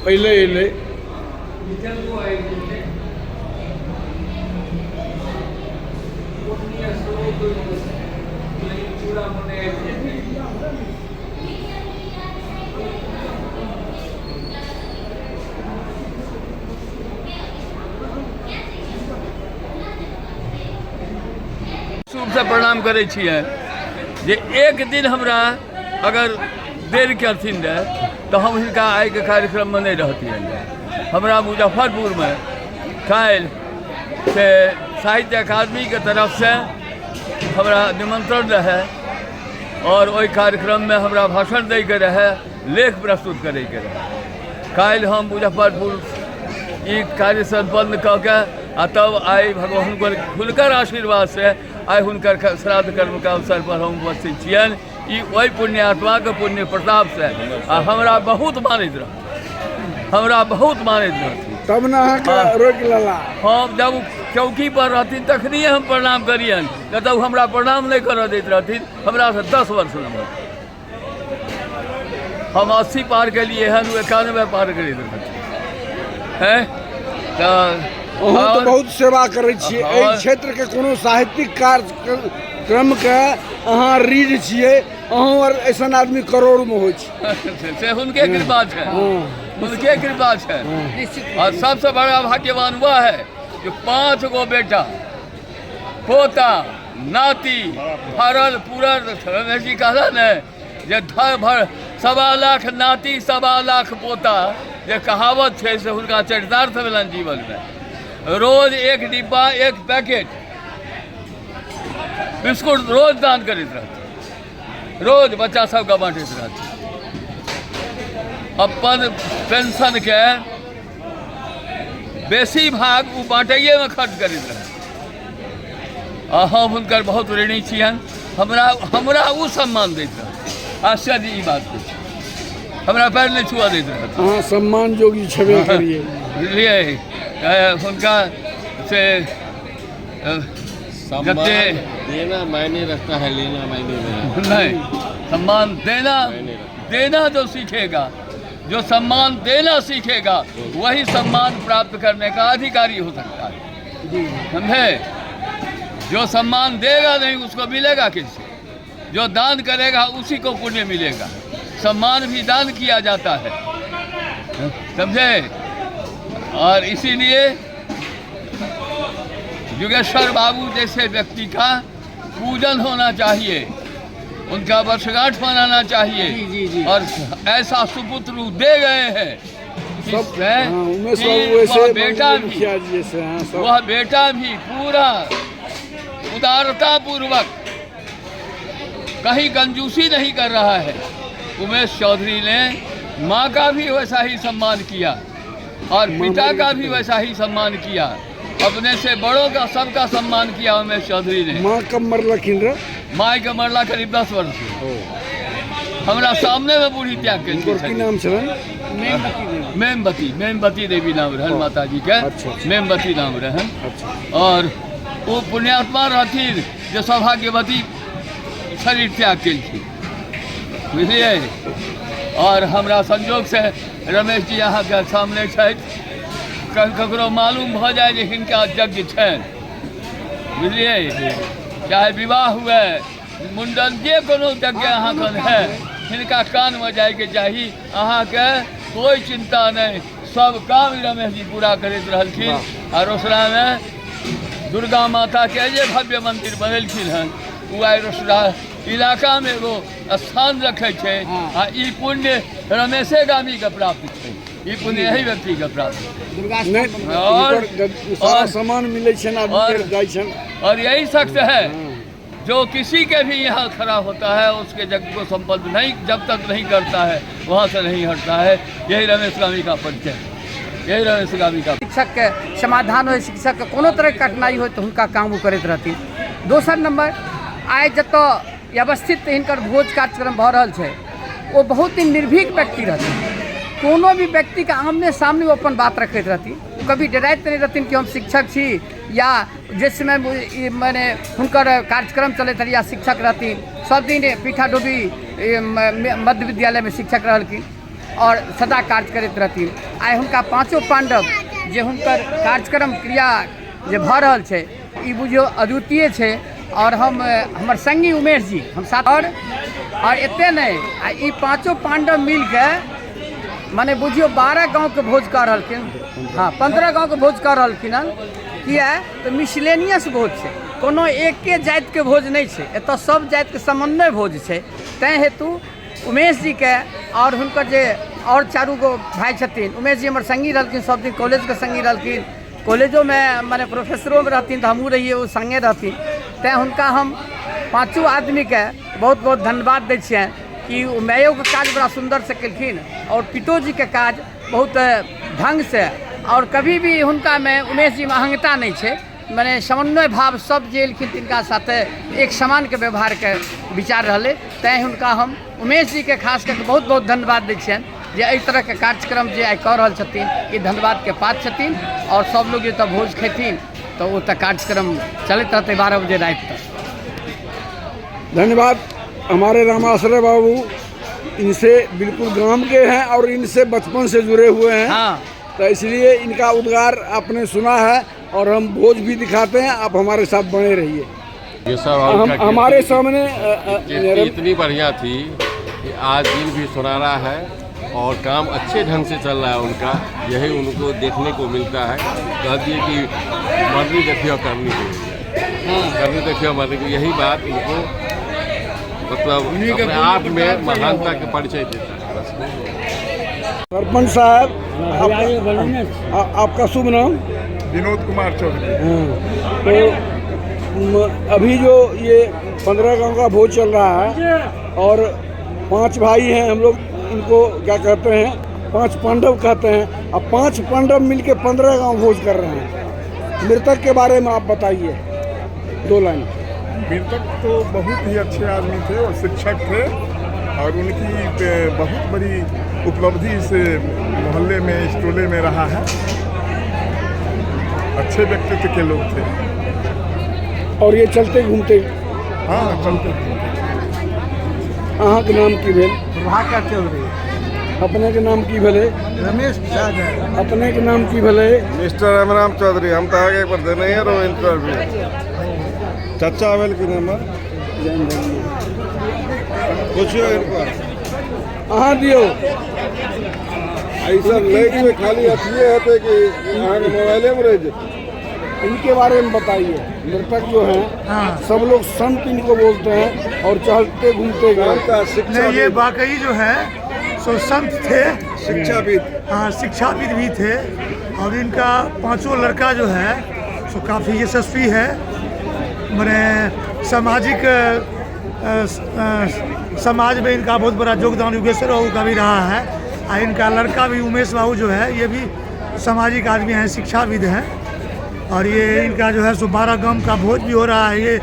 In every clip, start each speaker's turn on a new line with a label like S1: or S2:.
S1: पहले
S2: शुभ से प्रणाम करे छियै जे एक दिन हमरा अगर देर करथिन रहे तो हम हिनका आय के कार्यक्रम में नहीं रहतियन। हमरा मुजफ्फरपुर में कल से साहित्य अकादमी के तरफ से हमरा निमंत्रण रहे और वही कार्यक्रम में हमरा भाषण दे के रहे, लेख प्रस्तुत करे के रहे। कल हम मुजफ्फरपुर ई कार्य संपन्न करके तब आई भगवान को खुलकर आशीर्वाद से आई हुनकर श्राद्ध कर्म के अवसर पर हम उपस्थित छियन। ई वही पुण्यात्मा के पुण्य प्रताप से हमरा बहुत मानित रह, हमरा बहुत मानित रहती।
S1: तब न रोक लला
S2: हम जब चौकी पर रहती तखनी हम प्रणाम करियन, न तब हमरा प्रणाम नहीं कर देत रहती। हमरा से 10 वर्ष नंबर हम 80 पार के लिए हन 91 पार कर है
S1: तो बहुत सेवा करे छिए। एहि क्षेत्र के कोनो साहित्यिक कार्यक्रम के अहाँ रीढ़ छिए, अहाँ और ऐसा आदमी करोड़ में हो
S2: से उनके कृपा है, उनके कृपा है। और सबसे बड़ा भाग्यवान वह है जो 5 गो बेटा पोता नाती भरल पूरल। रमेश जी कहला ने जे धर भर 1.25 लाख नाती 1.25 लाख पोता, जे कहावत है से उनका चरितार्थ मिलन जीवन में। रोज 1 डिब्बा 1 पैकेट बिस्कुट रोज दान करित रहते, रोज बच्चा सबका बांटित रहते। अपन पेंशन के बेसी भाग वो बांटइए में खर्च करित रहे। हम हुनकर बहुत ऋणी छियन। हमरा वो सम्मान देत रहे। आश्चर्य ई बात कुछ हमरा पैर नहीं छुआ देत रहे।
S1: हाँ, सम्मान जोगी छबे करिए
S2: लिए उनका से
S3: देना मायने रखता है, लेना मायने
S2: नहीं। सम्मान देना जो सीखेगा, जो सम्मान देना सीखेगा वही सम्मान प्राप्त करने का अधिकारी हो सकता है, समझे। जो सम्मान देगा नहीं उसको मिलेगा किससे? जो दान करेगा उसी को पुण्य मिलेगा। सम्मान भी दान किया जाता है, समझे। और इसीलिए योगेश्वर बाबू जैसे व्यक्ति का पूजन होना चाहिए, उनका वर्षगांठ मनाना चाहिए।
S1: जी।
S2: और ऐसा सुपुत्र दे गए हैं वह बेटा भी पूरा उदारता पूर्वक कहीं कंजूसी नहीं कर रहा है। उमेश चौधरी ने माँ का भी वैसा ही सम्मान किया और पिता का भी वैसा ही सम्मान किया, अपने से बड़ों का सबका सम्मान किया उमेश चौधरी ने।
S1: माँ कब मरलखिन रे?
S2: माँ के मरला करीब 10 वर्ष हमारा सामने में बूढ़ी त्याग के
S1: नाम
S2: मेमबती देवी नाम रहन माता जी के।
S1: अच्छा।
S2: मेमबती नाम रहन।
S1: अच्छा।
S2: और वो पुण्यात्मा रहती जो सौभाग्यवती शरीर त्याग के बुझलिए। और हमरा संजोग से रमेश जी यहाँ के सामने ककरो मालूम भ जाए जे हिनका यज्ञ छनि, बुझलिए। चाहे विवाह हुए मुंडन जे कोनो यज्ञ अहाँ कन है हिनका कान में जाए के चाही। अहाँ के कोई चिंता नहीं, सब काम रमेश जी पूरा करैत रहलखिन। और रोसड़ा में दुर्गा माता के जे भव्य मंदिर बनेलखिन हन वो आई रोसड़ा इलाका में एगो स्थान रखे छे। आ ई पुण्य रमेशे गामी के प्राप्त है, ई पुण्य यही व्यक्ति के प्राप्त।
S1: और सामान मिले छन आदमी जाय छन।
S2: और यही शख्स है जो किसी के भी यहाँ खड़ा होता है उसके जग को संपन्न नहीं जब तक नहीं करता है वहाँ से नहीं हटता है। यही रमेश गामी का परिचय, यही रमेश गामी का
S4: शिक्षक के समाधान हो, शिक्षक के कोनो तरह के कठिनाई हो तो हुनका काम वो करैत रहथिन। दोसर नंबर आइ जतऽ व्यवस्थित हिनकर भोज कार्यक्रम भऽ रहल छै, वो बहुत ही निर्भीक व्यक्ति रहथिन। कोनो भी व्यक्ति के आमने सामने वो अपन बात रखैत रहथिन। वो कभी डराइत नहीं रहथिन कि हम शिक्षक छी, या जिस समय मैंने हुनकर कार्यक्रम चलैत रही या शिक्षक रहथिन। सब दिन पीठाडोबी मध्य विद्यालय में शिक्षक रहलखिन और सदा कार्य करैत रहथिन। आइ हुनका पाँचों पांडव जे हुनकर कार्यक्रम क्रिया जे भऽ रहल छै, ई बुझियौ अद्वितीय छै। और हम हमर संगी उमेश जी हम साथ और एते नहीं, ई पाँचों पांडव मिल के माने बुझियो 12 गांव के भोज कर रहलखिन। हाँ, 15 गांव के भोज कर रहलखिन हन। किया तो मिसलेनियस भोज छै, कोनो एके जाति के भोज नहीं छै, एतऽ सब जाति के समन्वय भोज छै। तैं हेतु उमेश जी के और हुनकर जे और 4 गो भाई छथिन, उमेश जी हमर संगी रहलखिन, सब दिन कॉलेज के संगी रहलखिन, कॉलेजों में माने प्रोफेसरों में रहथिन, तो हमहूँ रहिए वो संगे रहथिन। तैं हुनका हम 5 आदमी के बहुत बहुत धन्यवाद दै छियनि कि मायो के काज बड़ा सुंदर से केलखिन और पितोजी के काज बहुत ढंग से। और कभी भी हुनका में उमेश जी में अहंता नहीं छै, माने समन्वय भाव सब जे एलखिन तिनका साथे एक समान के व्यवहार के विचार रहलै। तैं हुनका हम उमेश जी के खास करके बहुत बहुत धन्यवाद दै छियनि जे एहि तरह के कार्यक्रम जे आइ कऽ रहल छथिन, ई धन्यवाद के पात्र छथिन। और सब लोग जतऽ भोज खेथिन तो वो तक कार्यक्रम चलते रहते 12 बजे रात तक।
S1: धन्यवाद। हमारे रामाश्रय बाबू इनसे बिल्कुल गांव के हैं और इनसे बचपन से जुड़े हुए हैं।
S4: हाँ,
S1: तो इसलिए इनका उद्गार आपने सुना है और हम भोज भी दिखाते हैं। आप हमारे साथ बने रहिए।
S3: ये सब
S1: हमारे सामने
S3: इतनी बढ़िया थी कि आज दिल भी सुनारा है और काम अच्छे ढंग से चल रहा है उनका। यही उनको देखने को मिलता है। कह दिए कि मरनी देखिए करनी चाहिए, करनी देखिए मरनी को, यही बात उनको मतलब अपने आप में महानता के परिचय देता है।
S1: सरपंच साहब, आपका शुभ नाम?
S5: विनोद कुमार चौधरी।
S1: तो अभी जो ये 15 गांव का भोज चल रहा है और 5 भाई हैं हम लोग, इनको क्या कहते हैं, 5 पांडव कहते हैं। अब 5 पांडव मिलके 15 गांव भोज कर रहे हैं। मृतक के बारे में आप बताइए 2 लाइन।
S5: मृतक तो बहुत ही अच्छे आदमी थे और शिक्षक थे और उनकी बहुत बड़ी उपलब्धि इस मोहल्ले में, इस टोले में रहा है। अच्छे व्यक्तित्व के लोग थे।
S1: और ये चलते घूमते?
S5: हाँ, चलते घूमते।
S1: अहाँ के नाम की भेल?
S4: प्रभाकर चौधरी।
S1: अपने के नाम की भेले?
S4: रमेश सागर।
S1: अपने के नाम की भेले?
S5: मिस्टर रामराम चौधरी। हम तो आगे पर देने हैं रो इंटरव्यू। चाचा आवेल की नाम पूछियो इनको।
S1: अहाँ दियो।
S5: ऐसा लैके में खाली अथिए होते कि यहाँ के मोबाइले में रह जाते।
S1: इनके बारे में बताइए। मृतक जो हैं, सब लोग संत इनको बोलते हैं और चलते घूमते
S6: नहीं, ये वाकई जो है सो संत थे,
S5: शिक्षाविद।
S6: हाँ, शिक्षाविद भी थे। और इनका 5 लड़का जो है सो काफ़ी यशस्वी है। मैंने सामाजिक समाज में इनका बहुत बड़ा योगदान योगेश्वर बाबू का भी रहा है। और इनका लड़का भी उमेश बाबू जो है, ये भी सामाजिक आदमी हैं, शिक्षाविद हैं। और ये इनका जो है सो 12 गांव का भोज भी हो रहा है। ये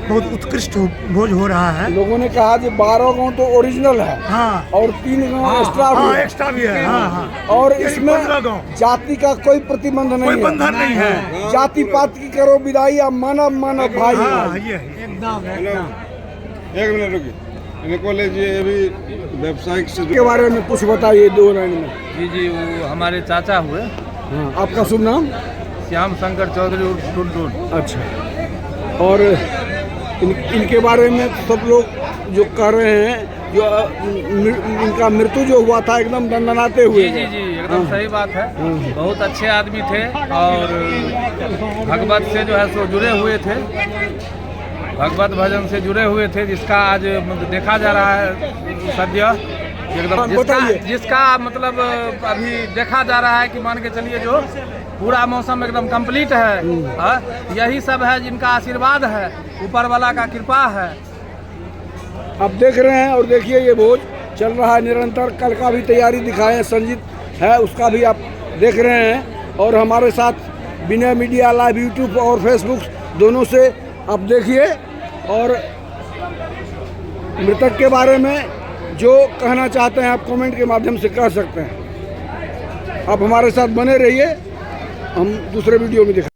S6: बहुत उत्कृष्ट भोज हो रहा है।
S1: लोगों ने कहा कि 12 गांव तो ओरिजिनल है।
S6: हाँ,
S1: और 3 गांव
S6: एक्स्ट्रा भी है। हाँ।
S1: और इसमें जाति का कोई प्रतिबंध नहीं है।
S6: कोई बंधन नहीं है।
S1: जाति पात की करो विदाई, आप मानव मानव भाई।
S6: ये एकदम
S5: एक मिनट रुकिए। इनको लीजिए, अभी व्यावसायिक से
S1: के बारे में कुछ बताइए 2 लाइन में।
S7: जी, वो हमारे चाचा हुए।
S1: हाँ, आपका शुभ नाम?
S7: श्याम शंकर चौधरी उर्फ टुनटुन।
S1: अच्छा। और इनके बारे में सब लोग जो कह रहे हैं, जो इनका मृत्यु जो हुआ था एकदम दंदनाते हुए।
S7: जी, एकदम सही बात है। बहुत अच्छे आदमी थे और भगवत से जो है सो जुड़े हुए थे, भगवत भजन से जुड़े हुए थे, जिसका आज देखा जा रहा है सद्य एकदम, जिसका मतलब अभी देखा जा रहा है कि मान के चलिए जो पूरा मौसम एकदम कंप्लीट है। यही सब है जिनका आशीर्वाद है, ऊपर वाला का कृपा है।
S1: आप देख रहे हैं और देखिए ये भोज चल रहा है निरंतर। कल का भी तैयारी दिखाएं, संजीत है उसका भी आप देख रहे हैं और हमारे साथ बिना मीडिया लाइव यूट्यूब और फेसबुक दोनों से आप देखिए और मृतक के बारे में जो कहना चाहते हैं आप कमेंट के माध्यम से कह सकते हैं। आप हमारे साथ बने रहिए, हम दूसरे वीडियो में दिखा